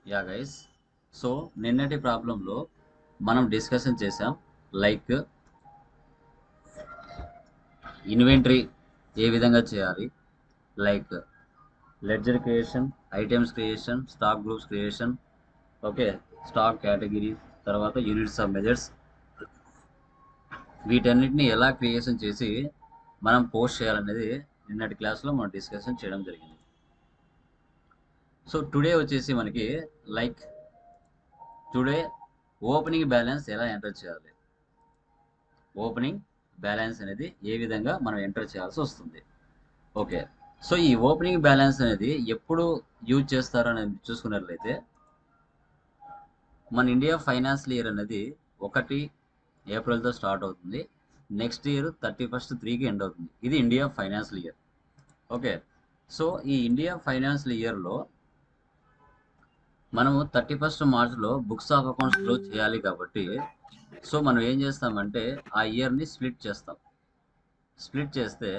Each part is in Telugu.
యా గైస్, సో నిన్నటి ప్రాబ్లంలో మనం డిస్కషన్ చేసాం. లైక్ ఇన్వెంటరీ ఏ విధంగా చేయాలి, like ledger creation, items creation, stock groups creation, okay, stock categories, తర్వాత యూనిట్స్ ఆఫ్ మెజర్స్, వీటన్నిటిని ఎలా క్రియేషన్ చేసి మనం పోస్ట్ చేయాలనేది నిన్నటి క్లాస్లో మనం డిస్కషన్ చేయడం జరిగింది. సో టుడే వచ్చేసి మనకి లైక్ టుడే ఓపెనింగ్ బ్యాలెన్స్ ఎలా ఎంటర్ చేయాలి, ఓపెనింగ్ బ్యాలెన్స్ అనేది ఏ విధంగా మనం ఎంటర్ చేయాల్సి వస్తుంది. ఓకే, సో ఈ ఓపెనింగ్ బ్యాలెన్స్ అనేది ఎప్పుడు యూజ్ చేస్తారు అనేది చూసుకున్నట్లయితే, మన ఇండియా ఫైనాన్షియల్ ఇయర్ అనేది 1 ఏప్రిల్తో స్టార్ట్ అవుతుంది. నెక్స్ట్ ఇయర్ 31/3కి ఎండ్ అవుతుంది. ఇది India financial year. Okay, so ఈ ఇండియా ఫైనాన్షియల్ ఇయర్లో మనము 31 మార్చ్లో బుక్స్ ఆఫ్ అకౌంట్స్ క్లోజ్ చేయాలి కాబట్టి, సో మనం ఏం చేస్తామంటే ఆ ఇయర్ని స్ప్లిట్ చేస్తాం. స్ప్లిట్ చేస్తే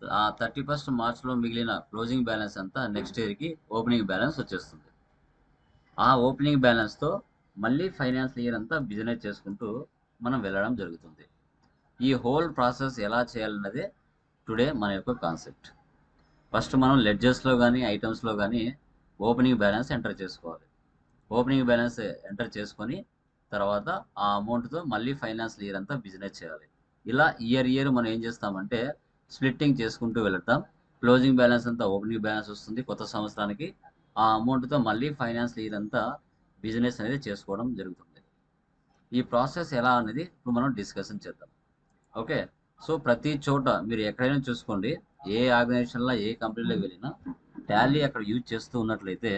ఆ 31 మార్చ్లో మిగిలిన క్లోజింగ్ బ్యాలెన్స్ అంతా నెక్స్ట్ ఇయర్కి ఓపెనింగ్ బ్యాలెన్స్ వచ్చేస్తుంది. ఆ ఓపెనింగ్ బ్యాలెన్స్తో మళ్ళీ ఫైనాన్షియల్ ఇయర్ అంతా బిజినెస్ చేసుకుంటూ మనం వెళ్ళడం జరుగుతుంది. ఈ హోల్ ప్రాసెస్ ఎలా చేయాలన్నదే టుడే మన యొక్క కాన్సెప్ట్. ఫస్ట్ మనం లెడ్జర్స్లో కానీ ఐటమ్స్లో కానీ ఓపెనింగ్ బ్యాలెన్స్ ఎంటర్ చేసుకోవాలి. ఓపెనింగ్ బ్యాలెన్స్ ఎంటర్ చేసుకొని తర్వాత ఆ అమౌంట్తో మళ్ళీ ఫైనాన్షియల్ ఇయర్ అంతా బిజినెస్ చేయాలి. ఇలా ఇయర్ మనం ఏం చేస్తామంటే స్ప్లిట్టింగ్ చేసుకుంటూ వెళ్తాం. క్లోజింగ్ బ్యాలెన్స్ అంతా ఓపెనింగ్ బ్యాలెన్స్ వస్తుంది కొత్త సంవత్సరానికి. ఆ అమౌంట్తో మళ్ళీ ఫైనాన్షియల్ ఇయర్ అంతా బిజినెస్ అనేది చేసుకోవడం జరుగుతుంది. ఈ ప్రాసెస్ ఎలా అనేది ఇప్పుడు మనం డిస్కషన్ చేద్దాం. ఓకే, సో ప్రతి చోట మీరు ఎక్కడైనా చూసుకోండి, ఏ ఆర్గనైజేషన్లో ఏ కంపెనీలోకి వెళ్ళినా టాలీ అక్కడ యూజ్ చేస్తూ ఉన్నట్లయితే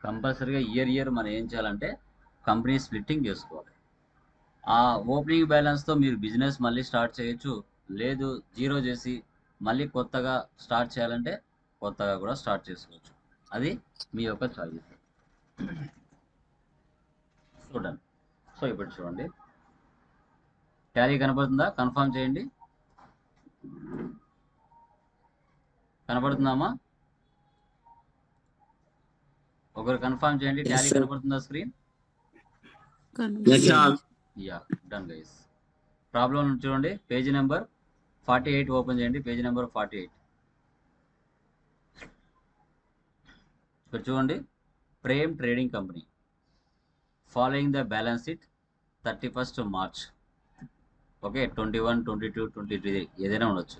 కంపల్సరీగా ఇయర్ మనం ఏం చేయాలంటే కంపెనీ స్ప్లిట్టింగ్ చేసుకోవాలి. ఆ ఓపెనింగ్ బ్యాలెన్స్తో మీరు బిజినెస్ మళ్ళీ స్టార్ట్ చేయొచ్చు, లేదు జీరో చేసి మళ్ళీ కొత్తగా స్టార్ట్ చేయాలంటే కొత్తగా కూడా స్టార్ట్ చేసుకోవచ్చు. అది మీ యొక్క చాయిస్. చూడండి, సో ఇప్పుడు చూడండి, టాలీ కనపడుతుందా? కన్ఫర్మ్ చేయండి. కనపడుతుందామా? ఒకరు కన్ఫర్మ్ చేయండి. టాలీ కనపడుతుందా screen? Yeah, done guys. Problem చూడండి, పేజీ నెంబర్ 48 ఓపెన్ చేయండి. Page number 48. ఇక్కడ చూడండి, Prem trading company following the balance sheet 31 March. Okay, 21, 22, 23 ఏదైనా ఉండొచ్చు.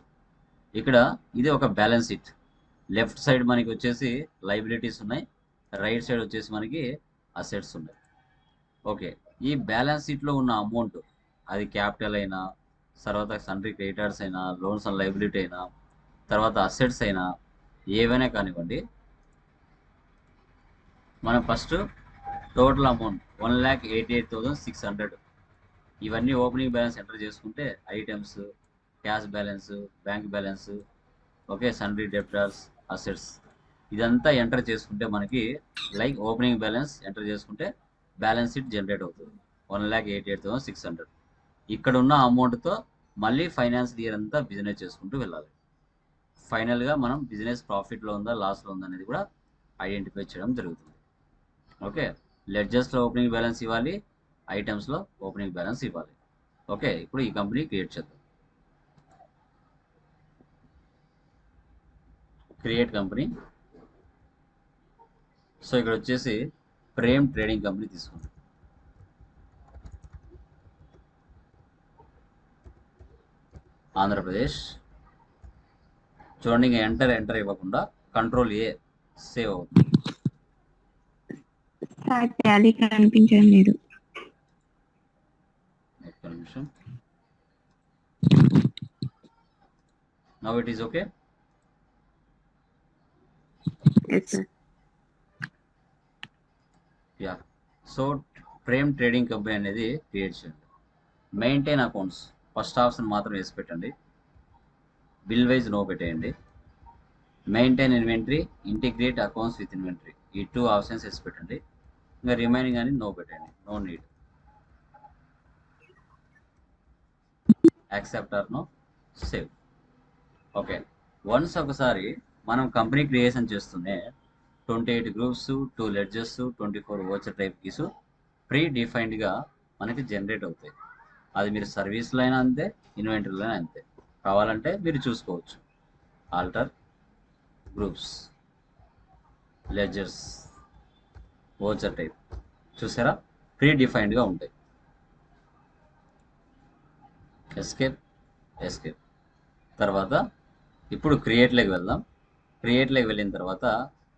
ఇక్కడ ఇది ఒక బ్యాలెన్స్ షీట్. లెఫ్ట్ సైడ్ మనకి వచ్చేసి లైబిలిటీస్ ఉన్నాయి, రైట్ సైడ్ వచ్చేసి మనకి అసెట్స్ ఉన్నాయి. ఓకే, ఈ బ్యాలెన్స్ షీట్లో ఉన్న అమౌంట్ అది క్యాపిటల్ అయినా, తర్వాత సన్రీ క్రెడిటర్స్ అయినా, లోన్స్ అండ్ లైబిలిటీ అయినా, తర్వాత అసెట్స్ అయినా ఏవైనా కానివ్వండి, మనం ఫస్ట్ టోటల్ అమౌంట్ 1,88,600 ఇవన్నీ ఓపెనింగ్ బ్యాలెన్స్ ఎంటర్ చేసుకుంటే items, cash balance, bank balance, okay, sundry debtors, assets ఇదంతా ఎంటర్ చేసుకుంటే మనకి లైక్ ఓపెనింగ్ బ్యాలెన్స్ ఎంటర్ చేసుకుంటే బ్యాలెన్స్ షీట్ జనరేట్ అవుతుంది 1,88,600. ఇక్కడ ఉన్న అమౌంట్తో మళ్ళీ ఫైనాన్షియల్ ఇయర్ అంతా బిజినెస్ చేసుకుంటూ వెళ్ళాలి. ఫైనల్గా మనం బిజినెస్ ప్రాఫిట్లో ఉందా లాస్లో ఉందా అనేది కూడా ఐడెంటిఫై చేయడం జరుగుతుంది. ఓకే, లెడ్జర్స్లో ఓపెనింగ్ బ్యాలెన్స్ ఇవ్వాలి, ఐటమ్స్లో ఓపెనింగ్ బ్యాలెన్స్ ఇవ్వాలి. ఓకే, ఇప్పుడు ఈ కంపెనీ క్రియేట్ చేద్దాం. Create company. సో ఇక్కడ వచ్చేసి ప్రేమ్ ట్రేడింగ్ కంపెనీ తీసుకుంటాం. ఆంధ్రప్రదేశ్. చూడండి, ఇంకా ఎంటర్ ఇవ్వకుండా కంట్రోల్-A సేవ్ అవుతుంది. టాలీ కనిపించడం లేదు. ఒక్క నిమిషం. Now it is okay. Yeah, so Prem trading company అనేది క్రియేట్ చేయండి. మెయింటైన్ అకౌంట్స్ ఫస్ట్ ఆప్షన్ మాత్రం వేసి పెట్టండి. బిల్ వైజ్ నో పెట్టేయండి. Maintain inventory, integrate accounts with inventory, ఈ 2 ఆప్షన్స్ వేసి పెట్టండి. ఇంకా రిమైనింగ్ అని నో పెట్టండి, no need. Accept or no, save. Okay, once ఒకసారి మనం కంపెనీ క్రియేషన్ చేస్తూనే 28 groups, 2 ledgers, 24 voucher type keys pre డిఫైన్డ్గా మనకి జనరేట్ అవుతాయి. అది మీరు సర్వీస్లో అయినా అంతే, ఇన్వెంటరీలో అయినా అంతే. కావాలంటే మీరు చూసుకోవచ్చు. Alter groups, ledgers, voucher type చూసారా, ప్రీ డిఫైన్డ్గా ఉంటాయి. Escape, escape. తర్వాత ఇప్పుడు క్రియేట్లోకి వెళ్దాం. క్రియేట్లోకి వెళ్ళిన తర్వాత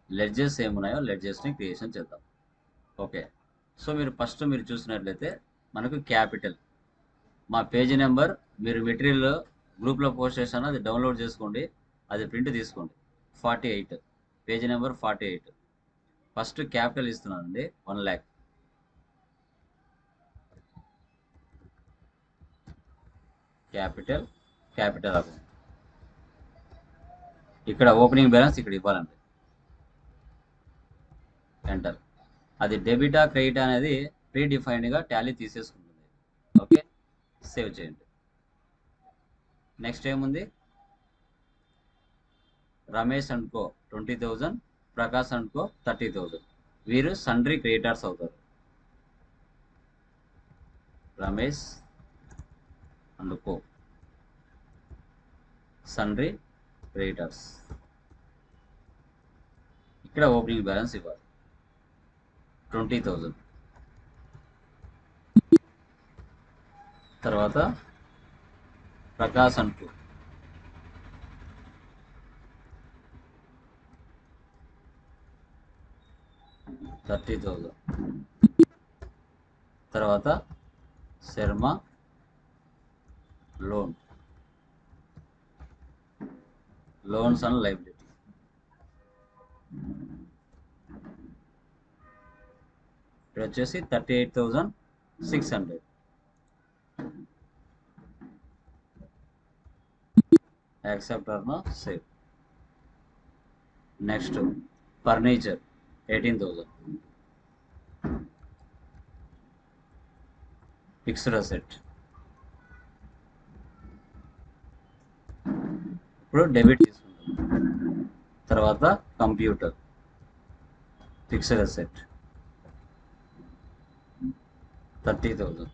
లెడ్జెస్ ఏమున్నాయో లెడ్జెస్ని క్రియేషన్ చేద్దాం. ఓకే, సో మీరు ఫస్ట్ మీరు చూసినట్లయితే మనకు క్యాపిటల్, మా పేజీ నెంబర్ మీరు మెటీరియల్ గ్రూప్లో పోస్ట్ చేశాను, అది డౌన్లోడ్ చేసుకోండి, అది ప్రింట్ తీసుకోండి. 48 పేజీ నెంబర్ 48. ఫస్ట్ క్యాపిటల్ ఇస్తున్నానండి, 1 lakh. Capital, capital account. ఇక్కడ ఓపెనింగ్ బ్యాలెన్స్ ఇక్కడ ఇవ్వాలండి. ఎంటర్. అది డెబిటా క్రెడిట్ అనేది ప్రీ డిఫైన్డ్గా టాలీ తీసేసుకుంటుంది. ఓకే, సేవ్ చేయండి. నెక్స్ట్ ఏముంది, Ramesh and co 20,000, Prakash and co 30,000. వీరు సండ్రీ క్రియేటర్స్ అవుతారు. Ramesh and co sundry creditors. ఇక్కడ ఓపెనింగ్ బ్యాలెన్స్ ఇవ్వాలి 20,000. తర్వాత ప్రకాష్ అండ్ కో 30,000. తర్వాత శర్మ లోన్స్ అండ్ లైబిలిటీ. ఇక్కడ వచ్చేసి 38,600. Accept or no, save. Next furniture 18,000. Fixed asset. ఇప్పుడు డెబిట్ తీసుకుంటాం. తర్వాత computer, fixed asset 30,000.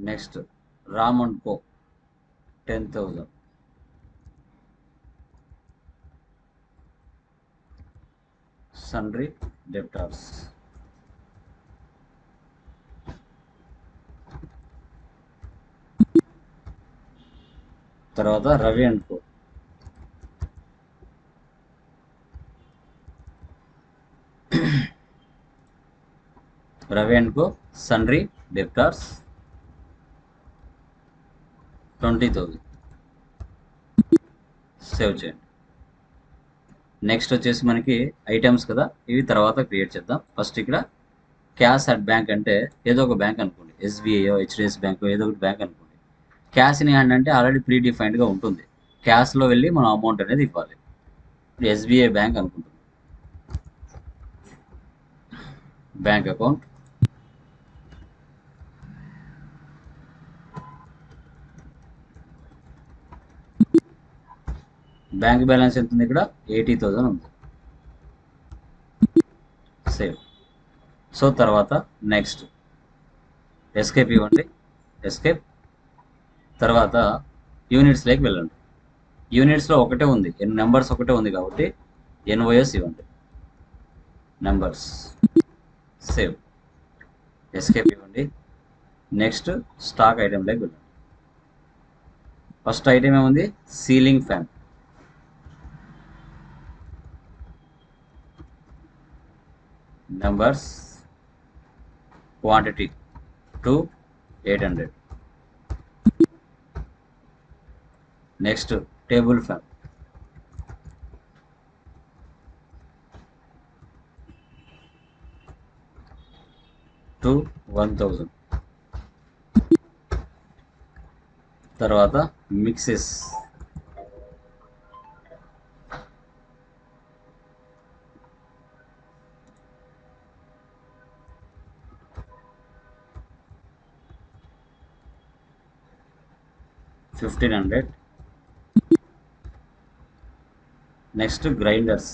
Next Ram and co 10,000. Sundry debtors. తర్వాత Ravi and co sundry debtors 20,000. Save చేయండి. నెక్స్ట్ వచ్చేసి మనకి ఐటమ్స్ కదా, ఇవి తర్వాత క్రియేట్ చేద్దాం. ఫస్ట్ ఇక్కడ క్యాష్ అట్ బ్యాంక్ అంటే ఏదో ఒక బ్యాంక్ అనుకోండి, ఎస్బీఐ, హెచ్డిఎఫ్సి బ్యాంక్, ఏదో ఒకటి బ్యాంక్ అనుకోండి. క్యాష్ ఇన్ హ్యాండ్ అంటే ఆల్రెడీ ప్రీ డిఫైన్డ్గా ఉంటుంది. క్యాష్లో వెళ్ళి మనం అమౌంట్ అనేది ఇవ్వాలి. ఇప్పుడు ఎస్బీఐ బ్యాంక్ అనుకుంటుంది. బ్యాంక్ అకౌంట్, బ్యాంక్ బ్యాలెన్స్ ఎంత ఉంది ఇక్కడ, 80,000 ఉంది. సేవ్. సో తర్వాత నెక్స్ట్ ఎస్కేప్ ఇవ్వండి, ఎస్కేప్. తర్వాత యూనిట్స్లోకి వెళ్ళండి. యూనిట్స్లో ఒకటే ఉంది, నెంబర్స్ ఒకటే ఉంది కాబట్టి ఎన్ఓఎస్ ఇవ్వండి, నెంబర్స్. సేవ్. ఎస్కేప్ ఇవ్వండి. నెక్స్ట్ స్టాక్ ఐటెంలోకి వెళ్ళండి. ఫస్ట్ ఐటెం ఏముంది, ceiling fan. Numbers, quantity 800. Next table fan, to 1,000. తర్వాత మిక్సెస్, $1,500. Next grinders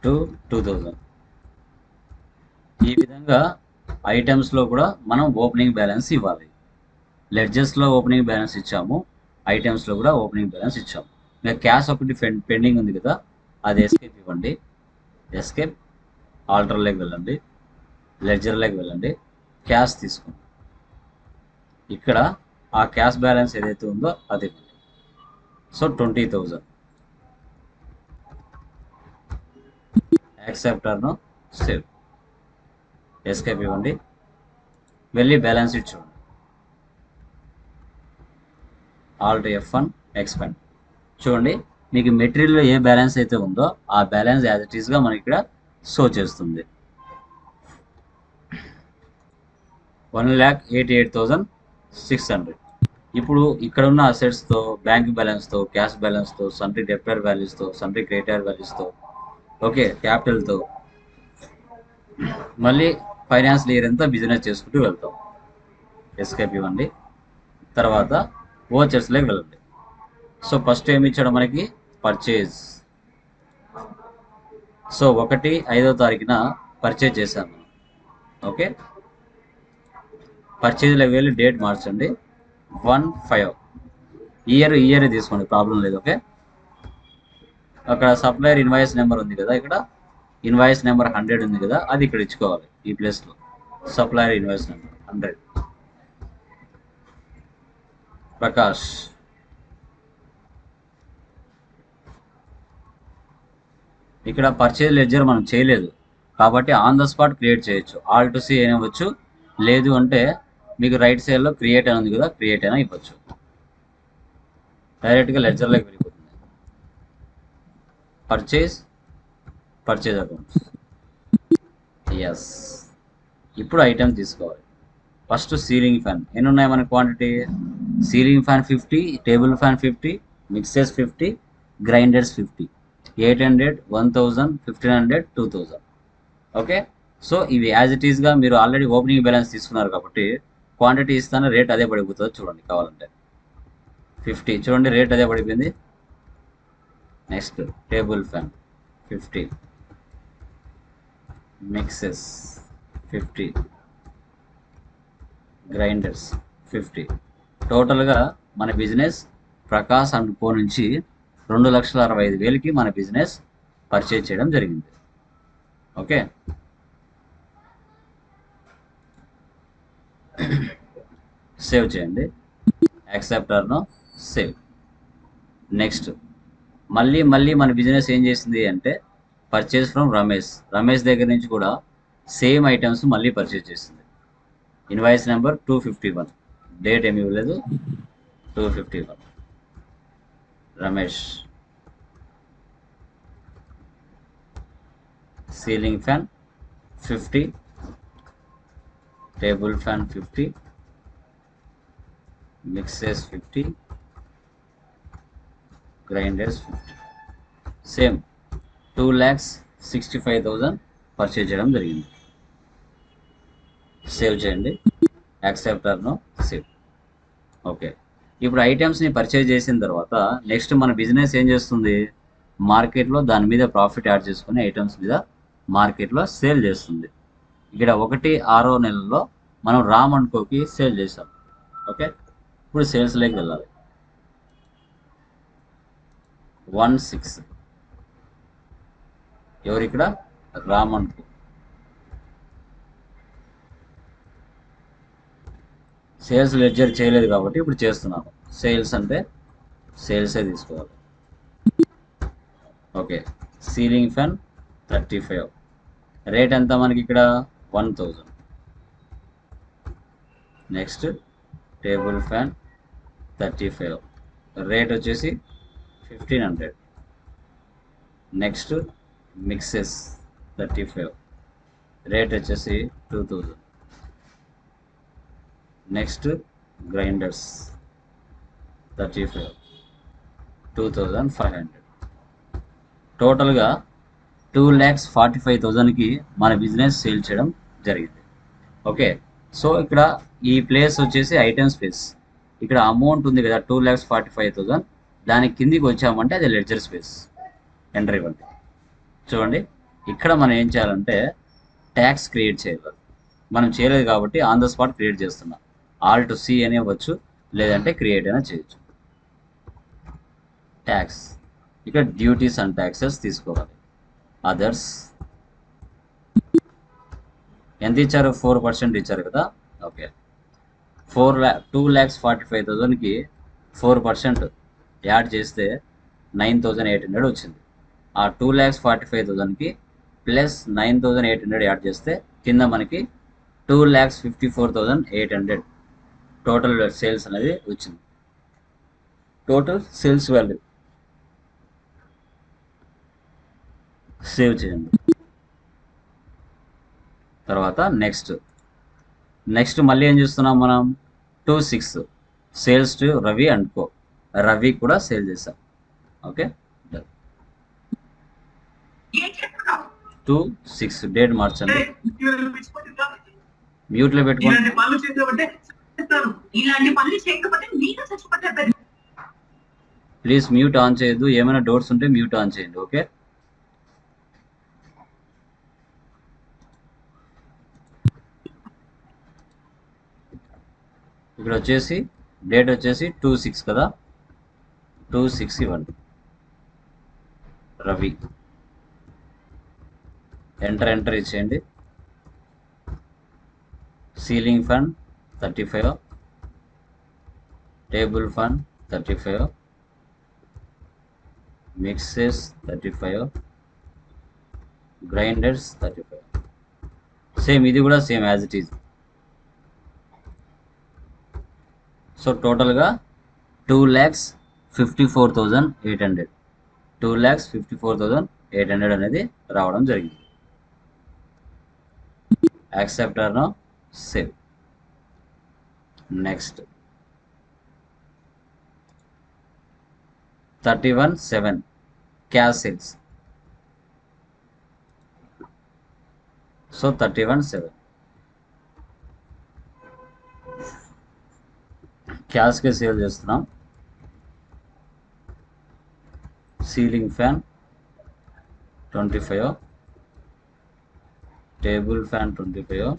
2000. ఈ విధంగా ఐటమ్స్లో కూడా మనం ఓపెనింగ్ బ్యాలెన్స్ ఇవ్వాలి. లెడ్జెస్లో ఓపెనింగ్ బ్యాలెన్స్ ఇచ్చాము, ఐటమ్స్లో కూడా ఓపెనింగ్ బ్యాలెన్స్ ఇచ్చాము. ఇంకా క్యాష్ ఒకటి పెండింగ్ ఉంది కదా, అది ఎస్కేప్ ఇవ్వండి. ఎస్కేప్ ఆల్టర్లోకి వెళ్ళండి, లెడ్జర్లోకి వెళ్ళండి, క్యాష్ తీసుకోండి. ఇక్కడ ఆ క్యాష్ బ్యాలెన్స్ ఏదైతే ఉందో అది ఇవ్వండి. సో 20,000. యాక్సెప్టర్ను సేవ్, ఎస్కేప్ ఇవ్వండి, వెళ్ళి బ్యాలెన్స్ షీట్ చూడండి. ఆల్ట్ F1 ఎక్స్పెండ్ చూడండి. మీకు మెటీరియల్లో ఏ బ్యాలెన్స్ అయితే ఉందో ఆ బ్యాలెన్స్ యాజ్ ఇట్ ఈస్గా మనకి ఇక్కడ షో చేస్తుంది. 1,88,600. ఇప్పుడు ఇక్కడ ఉన్న అసెట్స్తో, బ్యాంక్ బ్యాలెన్స్తో, క్యాష్ బ్యాలెన్స్తో, సంట్రీ డెప్టర్ వాల్యూస్తో, సంట్రీ క్రెడిటర్ వాల్యూస్తో, ఓకే, క్యాపిటల్తో మళ్ళీ ఫైనాన్స్ ఇయర్ అంతా బిజినెస్ చేసుకుంటూ వెళ్తాం. ఎస్కేప్ ఇవ్వండి, తర్వాత ఓచర్స్లోకి వెళ్ళండి. సో ఫస్ట్ ఏమి ఇచ్చాడు మనకి, పర్చేజ్. సో 1/5 పర్చేజ్ చేశాము. ఓకే, పర్చేజ్లోకి వెళ్ళి డేట్ మార్చండి, 1/5. ఇయర్ తీసుకోండి, ప్రాబ్లం లేదు. ఓకే, అక్కడ సప్లయర్ ఇన్వాయిస్ నెంబర్ ఉంది కదా, ఇక్కడ ఇన్వాయిస్ నెంబర్ 100 ఉంది కదా, అది ఇక్కడ ఇచ్చుకోవాలి. ఈ ప్లేస్లో సప్లయర్ ఇన్వాయిస్ నెంబర్ 100. ప్రకాష్. ఇక్కడ పర్చేజ్ లెడ్జర్ మనం చేయలేదు కాబట్టి ఆన్ ద స్పాట్ క్రియేట్ చేయొచ్చు. ఆల్ట్ సి అయినా ఇవ్వచ్చు, లేదు అంటే మీకు రైట్ సైడ్లో క్రియేట్ అని ఉంది కదా, క్రియేట్ అయినా ఇవ్వచ్చు. డైరెక్ట్గా లెడ్జర్లోకి వెళ్ళిపోతుంది. Purchase accounts, yes. ఇప్పుడు ఐటమ్ తీసుకోవాలి. ఫస్ట్ సీలింగ్ ఫ్యాన్ ఎన్ని ఉన్నాయి మన quantity, ceiling fan 50, table fan 50, mixes 50, grinders 50, 800, 1000, 1500, 2000. Okay, so ఇవి యాజ్ ఇట్ ఈస్గా మీరు ఆల్రెడీ ఓపెనింగ్ బ్యాలెన్స్ తీసుకున్నారు కాబట్టి క్వాంటిటీ ఇస్తాను, రేట్ అదే పడిపోతుంది. చూడండి కావాలంటే 50 చూడండి, రేట్ అదే పడిపోయింది. Next table fan 50, mixes 50, grinders 50. టోటల్గా మన బిజినెస్ ప్రకాష్ అండ్ కో నుంచి 2,65,000కి మన బిజినెస్ పర్చేజ్ చేయడం జరిగింది. ఓకే, సేవ్ చేయండి, యాక్సెప్టర్ను సేవ్. నెక్స్ట్ మళ్ళీ మన బిజినెస్ ఏం చేసింది అంటే పర్చేజ్ ఫ్రమ్ రమేష్ దగ్గర నుంచి కూడా సేమ్ ఐటమ్స్ మళ్ళీ పర్చేజ్ చేసింది. ఇన్వాయిస్ నెంబర్ 251, డేట్ ఏమి ఇవ్వలేదు, 251. Ramesh. Ceiling fan 50, table fan 50, mixes 50, grinders 50. Same 2,65,000 purchase చేయడం జరిగింది. సేవ్ చేయండి, యాక్సెప్టర్ను సేవ్. ఓకే, ఇప్పుడు ఐటమ్స్ని పర్చేజ్ చేసిన తర్వాత నెక్స్ట్ మన బిజినెస్ ఏం చేస్తుంది, మార్కెట్లో దాని మీద ప్రాఫిట్ యాడ్ చేసుకుని ఐటమ్స్ మీద మార్కెట్లో సేల్ చేస్తుంది. ఇక్కడ 1/6 మనం రామ్ అండ్ కోకి సేల్ చేసాం. ఓకే, ఇప్పుడు సేల్స్లోకి వెళ్ళాలి. 16 ఎవరు ఇక్కడ, Ram and co. Sales ledger చేయలేదు కాబట్టి ఇప్పుడు చేస్తున్నాను. సేల్స్ అంటే సేల్సే తీసుకోవాలి. ఓకే, సీలింగ్ ఫ్యాన్ 35, రేట్ ఎంత మనకి ఇక్కడ 1000. నెక్స్ట్ టేబుల్ ఫ్యాన్ 35, రేట్ వచ్చేసి 1500. నెక్స్ట్ మిక్సెస్ 35, రేట్ వచ్చేసి 2000. Next grinders 35, 2500. టోటల్గా 2,45,000కి మన బిజినెస్ సేల్ చేయడం జరిగింది. ఓకే, సో ఇక్కడ ఈ ప్లేస్ వచ్చేసి ఐటమ్స్ స్పేస్. ఇక్కడ అమౌంట్ ఉంది కదా 2,45,000, దాని కిందికి వచ్చామంటే అది లెడ్జర్ స్పేస్. ఎంటర్ ఇవ్వండి. చూడండి, ఇక్కడ మనం ఏం చేయాలంటే ట్యాక్స్ క్రియేట్ చేయాలి. మనం చేయలేదు కాబట్టి ఆన్ ద స్పాట్ క్రియేట్ చేస్తున్నాం. ఆల్ట్ సి అని ఇవ్వచ్చు, లేదంటే క్రియేట్ అయినా చేయొచ్చు. ట్యాక్స్, ఇక్కడ డ్యూటీస్ అండ్ ట్యాక్సెస్ తీసుకోవాలి. అదర్స్ ఎంత ఇచ్చారు? 4% ఇచ్చారు కదా. ఓకే, 2,45,000కి 4% యాడ్ చేస్తే 9,800 వచ్చింది. ఆ 2,45,000కి ప్లస్ 9,800 యాడ్ చేస్తే కింద మనకి 2,54,800 టోటల్ సేల్స్ అనేది వచ్చింది. Total sales value. సేవ్ చేయండి. తర్వాత నెక్స్ట్ మళ్ళీ ఏం చేస్తున్నాం మనం? 2,6 సేల్స్ టు రవి అండ్ కో. రవి కూడా సేల్ చేసాం. ఓకే, 2,6 డేట్ మార్చండి. మ్యూట్లో పెట్టుకోండి. ప్లీజ్ మ్యూట్ ఆన్ చేయొద్దు. ఏమైనా డౌట్స్ ఉంటే మ్యూట్ ఆన్ చేయండి. ఓకే, ఇక్కడ వచ్చేసి డేట్ వచ్చేసి 2,6 కదా. 2,6 ఇవ్వండి. రవి ఎంటర్ ఇచ్చేయండి. Ceiling fan 35, table fan 35, mixes 35, grinders 35. సేమ్ ఇది కూడా same as it is. So టోటల్గా 2,54,800 2,54,800 అనేది రావడం జరిగింది. Accept or no save. Next 31/7 cash sales. So 31/7 క్యాష్కే సేల్ చేస్తున్నాం. Ceiling fan 25, table fan 25,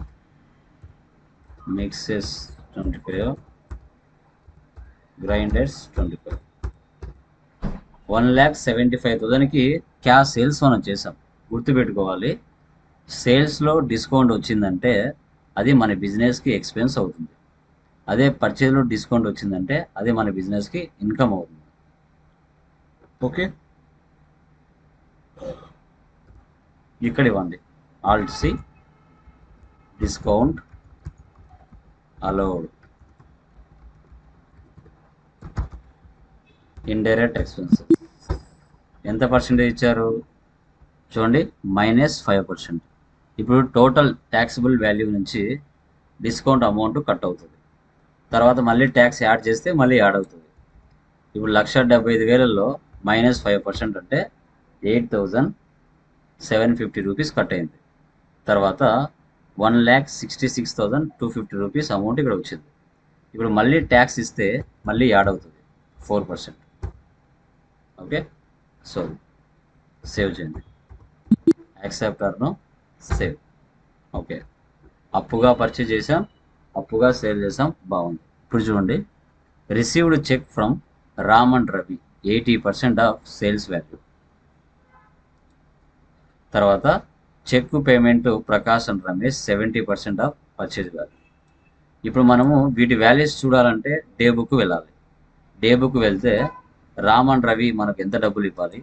mixes 25, grinders 25. 1,75,000కి క్యాష్ సేల్స్ మనం చేసాం. గుర్తుపెట్టుకోవాలి, సేల్స్లో డిస్కౌంట్ వచ్చిందంటే అది మన బిజినెస్కి ఎక్స్పెన్స్ అవుతుంది. అదే పర్చేజ్లో డిస్కౌంట్ వచ్చిందంటే అది మన బిజినెస్కి ఇన్కమ్ అవుతుంది. ఓకే, ఇక్కడ ఇవ్వండి. Alt C, discount allowed, indirect expenses ఎంత పర్సెంటేజ్ ఇచ్చారు? చూడండి, -5%. ఇప్పుడు టోటల్ ట్యాక్సిబుల్ వాల్యూ నుంచి డిస్కౌంట్ అమౌంట్ కట్ అవుతుంది. తర్వాత మళ్ళీ ట్యాక్స్ యాడ్ చేస్తే మళ్ళీ యాడ్ అవుతుంది. ఇప్పుడు 1,75,000లో -5% అంటే 8,750 రూపీస్ కట్ అయింది. తర్వాత 1,66,250 రూపీస్ అమౌంట్ ఇక్కడ వచ్చింది. ఇప్పుడు మళ్ళీ ట్యాక్స్ ఇస్తే మళ్ళీ యాడ్ అవుతుంది 4%. ఓకే, సో సేవ్ చేయండి. Accept or no save. Okay, అప్పుగా పర్చేజ్ చేసాం, అప్పుగా సేల్ చేసాం, బాగుంది. ఇప్పుడు చూడండి, received cheque from Ram and Ravi 80% of sales value. తర్వాత cheque payment Prakash and Ramesh 70% of purchase value. ఇప్పుడు మనము వీటి వాల్యూస్ చూడాలంటే డే బుక్ వెళ్ళాలి. డే బుక్ వెళ్తే రామ్ అండ్ రవి మనకు ఎంత డబ్బులు ఇవ్వాలి,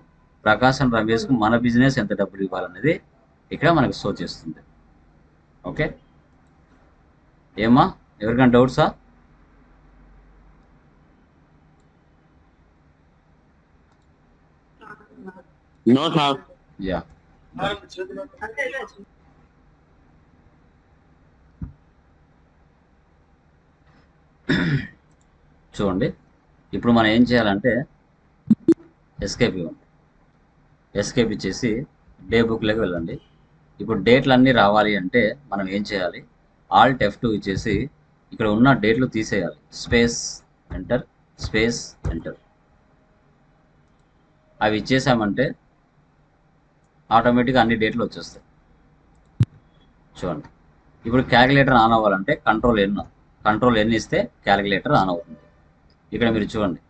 ప్రకాష్ అండ్ రమేష్కు మన బిజినెస్ ఎంత డబ్బులు ఇవ్వాలనేది ఇక్కడ మనకు షో చేస్తుంది. ఓకే, ఏమా ఎవరికైనా డౌట్సా? No, sir. యా, చూడండి, ఇప్పుడు మనం ఏం చేయాలంటే ఎస్కేప్ ఇవ్వండి. ఎస్కేప్ ఇచ్చేసి డే బుక్లోకి వెళ్ళండి. ఇప్పుడు డేట్లు అన్నీ రావాలి అంటే మనం ఏం చేయాలి? ఆల్ట్ F2 ఇచ్చేసి ఇక్కడ ఉన్న డేట్లు తీసేయాలి. Space enter, space enter. అవి ఇచ్చేసామంటే ఆటోమేటిక్గా అన్ని డేట్లు వచ్చేస్తాయి. చూడండి, ఇప్పుడు క్యాలిక్యులేటర్ ఆన్ అవ్వాలంటే కంట్రోల్ ఎన్ ఇస్తే క్యాలిక్యులేటర్ ఆన్ అవుతుంది. ఇక్కడ మీరు చూడండి,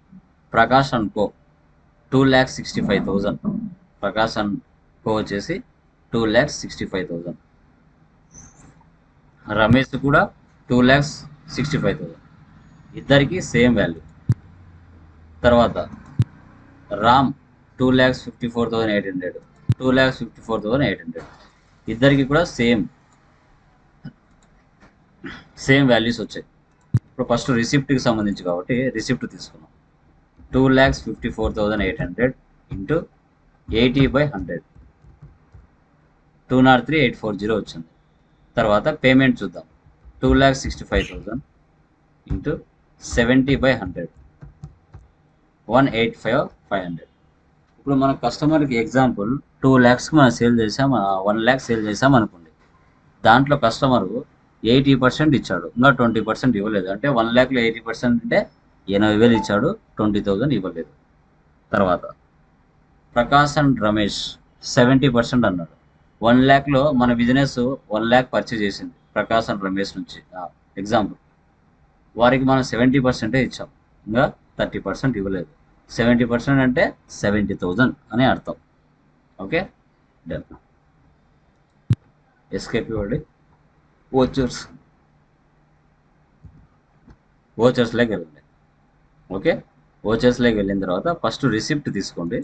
Prakash and co 2,65,000. Prakash and co వచ్చేసి 2,65,000. రమేష్ కూడా 2,65,000. ఇద్దరికి సేమ్ వాల్యూ. తర్వాత రామ్ 2,54,800, 2,54,800. ఇద్దరికి కూడా సేమ్ వాల్యూస్ వచ్చాయి. ఇప్పుడు ఫస్ట్ రిసిప్ట్కి సంబంధించి కాబట్టి రిసిప్ట్ తీసుకున్నాం. 2,54,800 ఇంటూ 80/100, 203,840 వచ్చింది. తర్వాత పేమెంట్ చూద్దాం. 2,65,000 ఇంటూ 70/100, 185,500. ఇప్పుడు మన కస్టమర్కి ఎగ్జాంపుల్ 2 lakhsకి మనం సేల్ చేసాం, 1 lakh సేల్ చేసాం అనుకోండి. దాంట్లో కస్టమరు 80% ఇచ్చాడు, ఇంకా 20% ఇవ్వలేదు. అంటే 1 lakhలో 80% అంటే 80,000 ఇచ్చాడు, 20,000 ఇవ్వలేదు. తర్వాత ప్రకాష్ అండ్ రమేష్ 70% అన్నాడు. 1 lakhలో మన బిజినెస్ 1 lakh పర్చేజ్ చేసింది ప్రకాష్ అండ్ రమేష్ నుంచి ఎగ్జాంపుల్. వారికి మనం 70% ఇచ్చాం, ఇంకా 30% ఇవ్వలేదు. 70% అంటే 70,000 అని అర్థం. Okay, done. ఎస్కేప్ ఇవ్వండి. ఓచర్స్లోకి వెళ్ళండి. ఓకే, ఓచర్స్లోకి వెళ్ళిన తర్వాత ఫస్ట్ రిసిప్ట్ తీసుకోండి.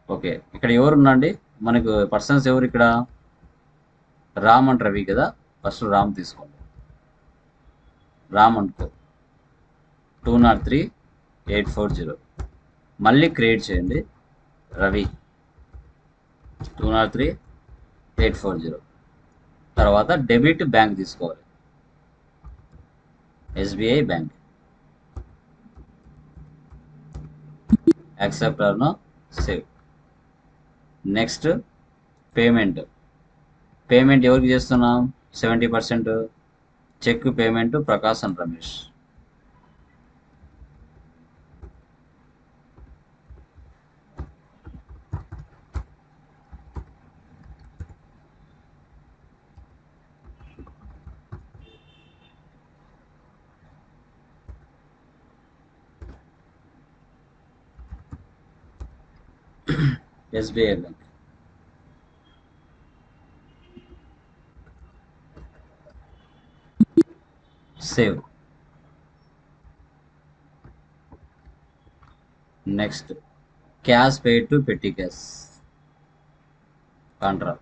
ఓకే, ఇక్కడ ఎవరు ఉన్నాండి మనకు పర్సన్స్ ఎవరు? ఇక్కడ రామ్ అండ్ రవి కదా. ఫస్ట్ రామ్ తీసుకోండి. రామ్ అనుకో 203,840. మళ్ళీ క్రియేట్ చేయండి. రవి 203,840. తర్వాత డెబిట్ బ్యాంక్ తీసుకోవాలి, SBI bank. Accept or no, save. Next payment ఎవరికి చేస్తున్నాం? 70%. Cheque payment Prakash and Ramesh. SBI bank. Save. Next cash paid to petty cash contra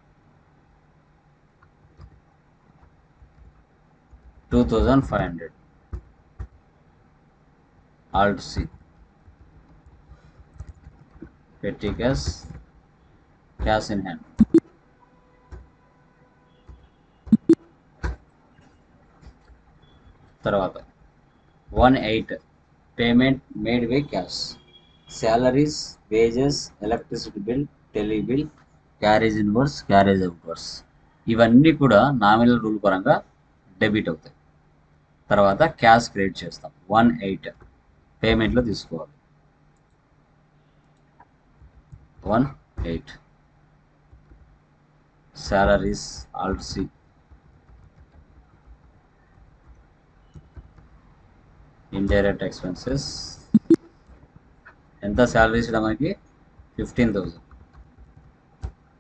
2,500. Alt C petty cash in hand. తర్వాత 1/8 payment made by cash. Salaries, wages, electricity bill, tele bill, carriage inwards, carriage outwards ఇవన్నీ కూడా నామినల్ రూల్ పరంగా డెబిట్ అవుతాయి. తర్వాత క్యాష్ క్రెడిట్ చేస్తాం. 1/8 పేమెంట్లో తీసుకోవాలి. 1/8 salaries, alt C, indirect expenses. ఎంత శాలరీస్ ఇక్కడ మనకి? 15,000.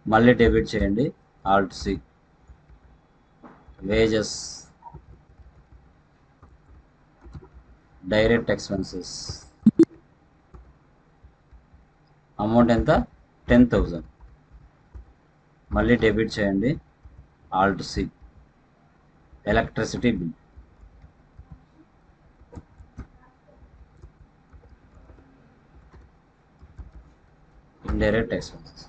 మళ్ళీ డెబిట్ చేయండి. Alt C. Wages, direct expenses amount ఎంత? 10,000. మళ్ళీ డెబిట్ చేయండి. Alt C. Electricity bill, indirect expenses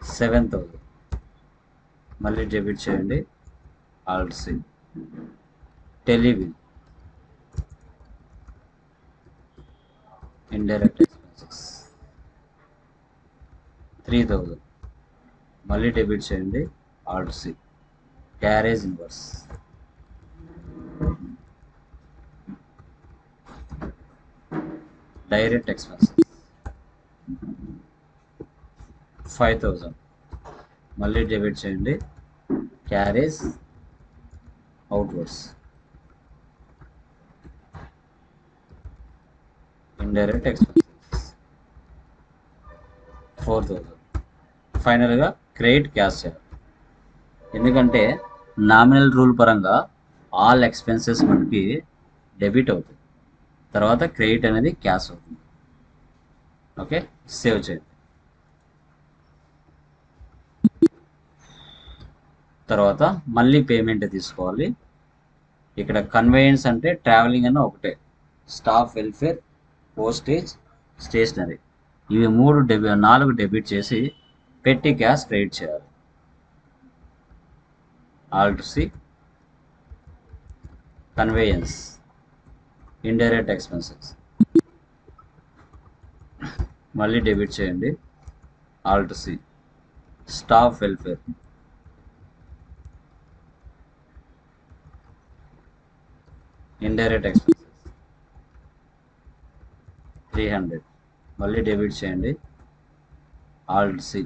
7,000. మళ్ళీ డెబిట్ చేయండి. Alt C. Tele bill, indirect expenses 3,000. మళ్ళీ డెబిట్ చేయండి. Alt C. Carriage inverse. Direct expenses 5000 మళ్ళీ డెబిట్ చేయండి. Carriage outwards. Indirect expenses 4000. ఫైనల్గా క్రెడిట్ క్యాష్ చేయాలి. ఎందుకంటే నామినల్ రూల్ పరంగా ఆల్ ఎక్స్పెన్సెస్ మనకి డెబిట్ అవుతుంది, తర్వాత క్రెడిట్ అనేది క్యాష్ అవుతుంది. ఓకే, సేవ్ చేయండి. తర్వాత మళ్ళీ పేమెంట్ తీసుకోవాలి. ఇక్కడ కన్వేయన్స్ అంటే ట్రావెలింగ్ అన్న ఒకటే, స్టాఫ్ వెల్ఫేర్, పోస్టేజ్, స్టేషనరీ, ఇవి 4 డెబిట్ చేసి పెట్టి క్యాష్ క్రెడిట్ చేయాలి. Alt C. Conveyance, indirect expenses మళ్ళీ డెబిట్ చేయండి. Alt C. Staff welfare, indirect expenses 300 మళ్ళీ డెబిట్ చేయండి. Alt C.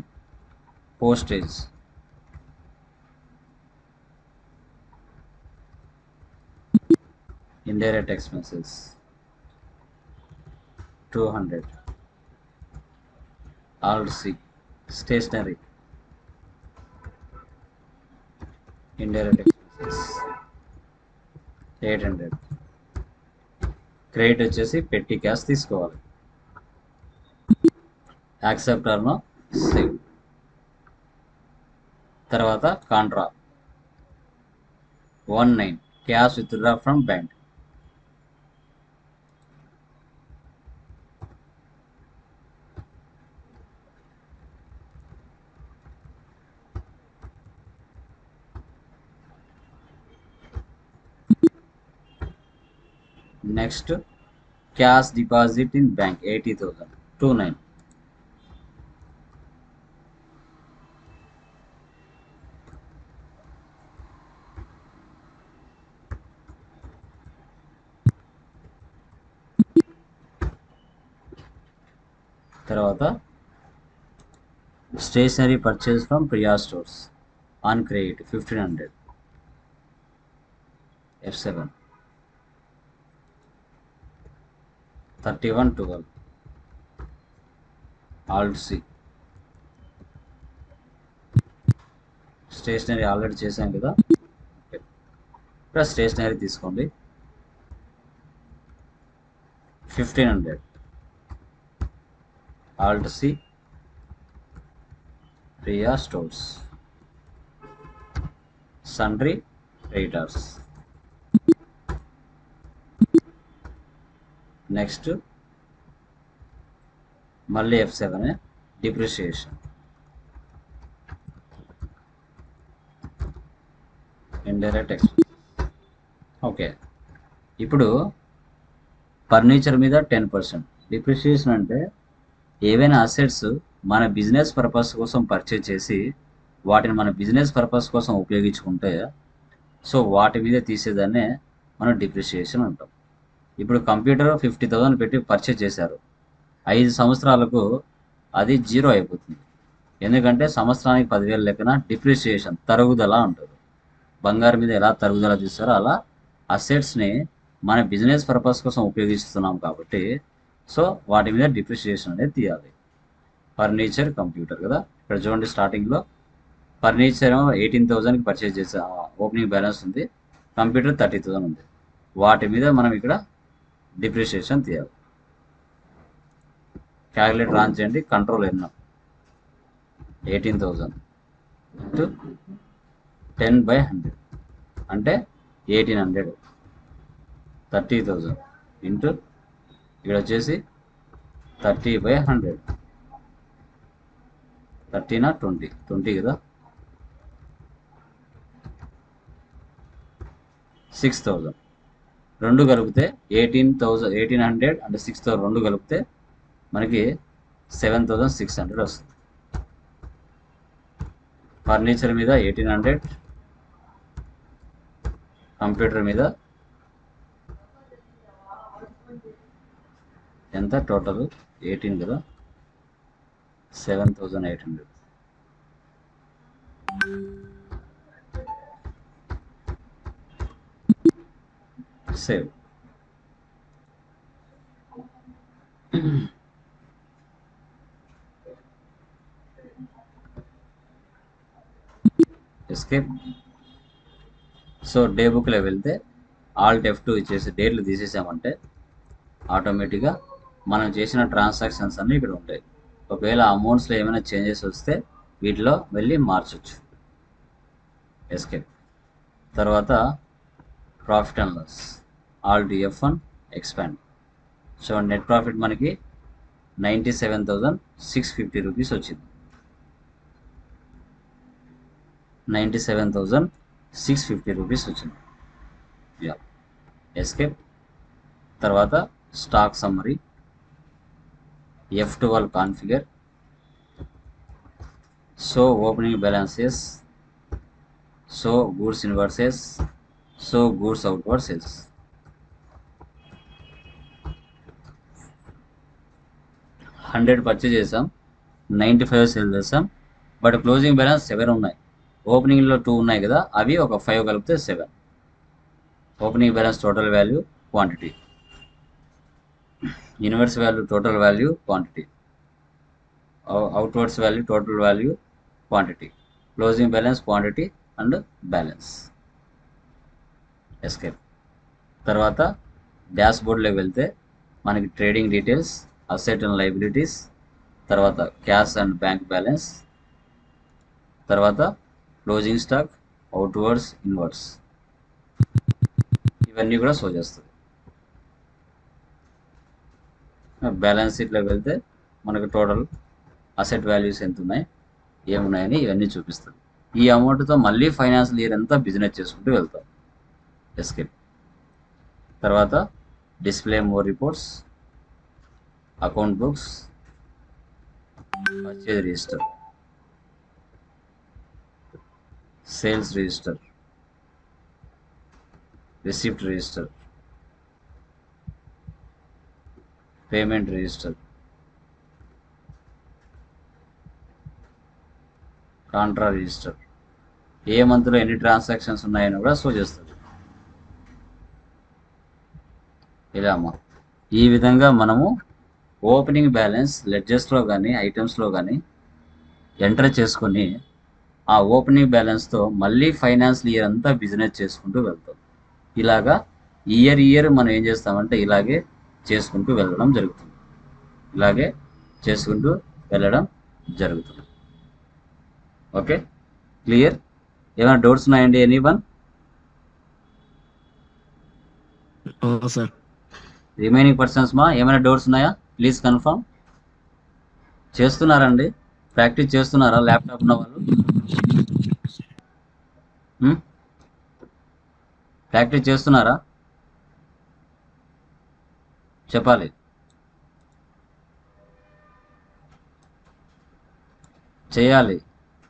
Postage, indirect expenses 200. Alt C. Stationery, indirect expenses 800. Credit వచ్చేసి పెట్టి క్యాష్ తీసుకోవాలి. యాక్సెప్టర్ను సేవ్. తర్వాత contra 19 cash withdraw from bank. Next cash deposit in bank 80,000. 29. తర్వాత stationery purchase from Priya stores on credit 1500. F7. 3112. Alt C. Stationery already చేశాం కదా, ఇక్కడ స్టేషనరీ తీసుకోండి 1500. Alt C. Priya stores, sundry creditors. Next మళ్ళీ F7 depreciation, indirect expenses. Okay, ఇప్పుడు ఫర్నిచర్ మీద 10%. డిప్రిషియేషన్ అంటే ఏవైనా అసెట్స్ మన బిజినెస్ పర్పస్ కోసం పర్చేజ్ చేసి వాటిని మన బిజినెస్ పర్పస్ కోసం ఉపయోగించుకుంటే సో వాటి మీద తీసేదాన్నే మనం డిప్రిషియేషన్ అంటాం. ఇప్పుడు కంప్యూటర్ 50,000 పెట్టి పర్చేజ్ చేశారు, 5 సంవత్సరాలకు అది 0 అయిపోతుంది. ఎందుకంటే సంవత్సరానికి 10,000 లెక్కన డిప్రిషియేషన్ తరుగుదల ఉంటుంది. బంగారం మీద ఎలా తరుగుదల తీస్తారో అలా అసెట్స్ని మన బిజినెస్ పర్పస్ కోసం ఉపయోగిస్తున్నాం కాబట్టి సో వాటి మీద డిప్రిషియేషన్ అనేది తీయాలి. ఫర్నిచర్, కంప్యూటర్ కదా. ఇక్కడ చూడండి స్టార్టింగ్లో ఫర్నిచర్ 18,000కి పర్చేజ్ చేసా, ఓపెనింగ్ బ్యాలెన్స్ ఉంది. కంప్యూటర్ 30,000 ఉంది. వాటి మీద మనం ఇక్కడ డిప్రిషియేషన్ తీయాలి. క్యాలిక్యులేటర్ ఆన్ చేయండి. కంట్రోల్ ఎన్నో 18,000 ఇంటూ 10/100 అంటే 1800. 30,000 ఇంటూ ఇక్కడ వచ్చేసి 30/100. 30 నా 20 కదా. 6,000 రెండు కలిపితే 1800 అంటే 6,000 రెండు కలిపితే మనకి 7,600 వస్తుంది. ఫర్నిచర్ మీద 1800, కంప్యూటర్ మీద ఎంత టోటల్ 18 కదా, 7800. సేవ్. ఎస్కేప్. సో డే బుక్లో వెళ్తే ఆల్ట్ F2 ఇచ్చేసి డేట్లు తీసేసామంటే ఆటోమేటిక్గా మనం చేసిన ట్రాన్సాక్షన్స్ అన్నీ ఇక్కడ ఉంటాయి. ఒకవేళ అమౌంట్స్లో ఏమైనా చేంజెస్ వస్తే వీటిలో వెళ్ళి మార్చొచ్చు. ఎస్కేప్. తర్వాత profit and loss, alt F1 expand. So net profit మనకి 97,650 రూపీస్ వచ్చింది. 97,650 రూపీస్ వచ్చింది. యా. ఎస్కేప్. తర్వాత stock summary, F12 configure. So opening balances, so goods inwards, so goods outward sales. Hundred purchase చేసాం, 95 సేల్ చేసాం. బట్ క్లోజింగ్ బ్యాలెన్స్ 7 ఉన్నాయి. ఓపెనింగ్లో 2 ఉన్నాయి కదా, అవి ఒక 5 కలిపితే 7. Opening balance total value quantity, inverse value total value quantity, outwards value total value quantity, closing balance quantity and balance. Escape. తర్వాత డాష్ బోర్డ్లోకి వెళ్తే మనకి trading details, asset and liabilities, తర్వాత క్యాష్ అండ్ బ్యాంక్ బ్యాలెన్స్, తర్వాత క్లోజింగ్ స్టాక్, అవుట్వర్డ్స్, ఇన్వర్డ్స్, ఇవన్నీ కూడా షో చేస్తుంది. బ్యాలెన్స్ షీట్లోకి వెళ్తే మనకు టోటల్ అసెట్ వాల్యూస్ ఎంత ఉన్నాయి, ఏమున్నాయని ఇవన్నీ చూపిస్తుంది. ఈ అమౌంట్తో మళ్ళీ ఫైనాన్షియల్ ఇయర్ అంతా బిజినెస్ చేసుకుంటూ వెళ్తాం. ఎస్కేప్. తర్వాత display more reports, account books, purchase register, sales register, receipt register, payment register, contra register, ఏ మంత్లో ఎన్ని ట్రాన్సాక్షన్స్ ఉన్నాయని కూడా షో చేస్తుంది. ఇలా అమ్మా, ఈ విధంగా మనము ఓపెనింగ్ బ్యాలెన్స్ లెడ్జెస్లో కానీ ఐటమ్స్లో కానీ ఎంటర్ చేసుకొని ఆ ఓపెనింగ్ బ్యాలెన్స్తో మళ్ళీ ఫైనాన్షియల్ ఇయర్ అంతా బిజినెస్ చేసుకుంటూ వెళ్తాం. ఇలాగా ఇయర్ మనం ఏం చేస్తామంటే ఇలాగే చేసుకుంటూ వెళ్ళడం జరుగుతుంది. ఇలాగే చేసుకుంటూ వెళ్ళడం జరుగుతుంది. Okay, clear? ఏమైనా డౌట్స్ ఉన్నాయండి ఎనీవన్? సార్ రిమైనింగ్ పర్సన్స్ మా ఏమైనా డౌట్స్ ఉన్నాయా? Please confirm. చేస్తున్నారండి, ప్రాక్టీస్ చేస్తున్నారా ల్యాప్టాప్ ఉన్న వాళ్ళు? ప్రాక్టీస్ చేస్తున్నారా? చెప్పాలి. చేయాలి,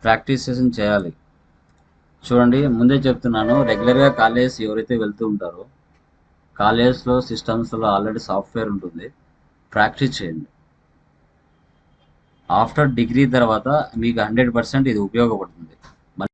ప్రాక్టీస్ సెషన్ చేయాలి. చూడండి, ముందే చెప్తున్నాను, రెగ్యులర్గా కాలేజ్ ఎవరైతే వెళ్తూ ఉంటారో కాలేజ్లో సిస్టమ్స్లో ఆల్రెడీ సాఫ్ట్వేర్ ఉంటుంది, ప్రాక్టీస్ చేయండి. ఆఫ్టర్ డిగ్రీ తర్వాత మీకు 100% ఇది ఉపయోగపడుతుంది.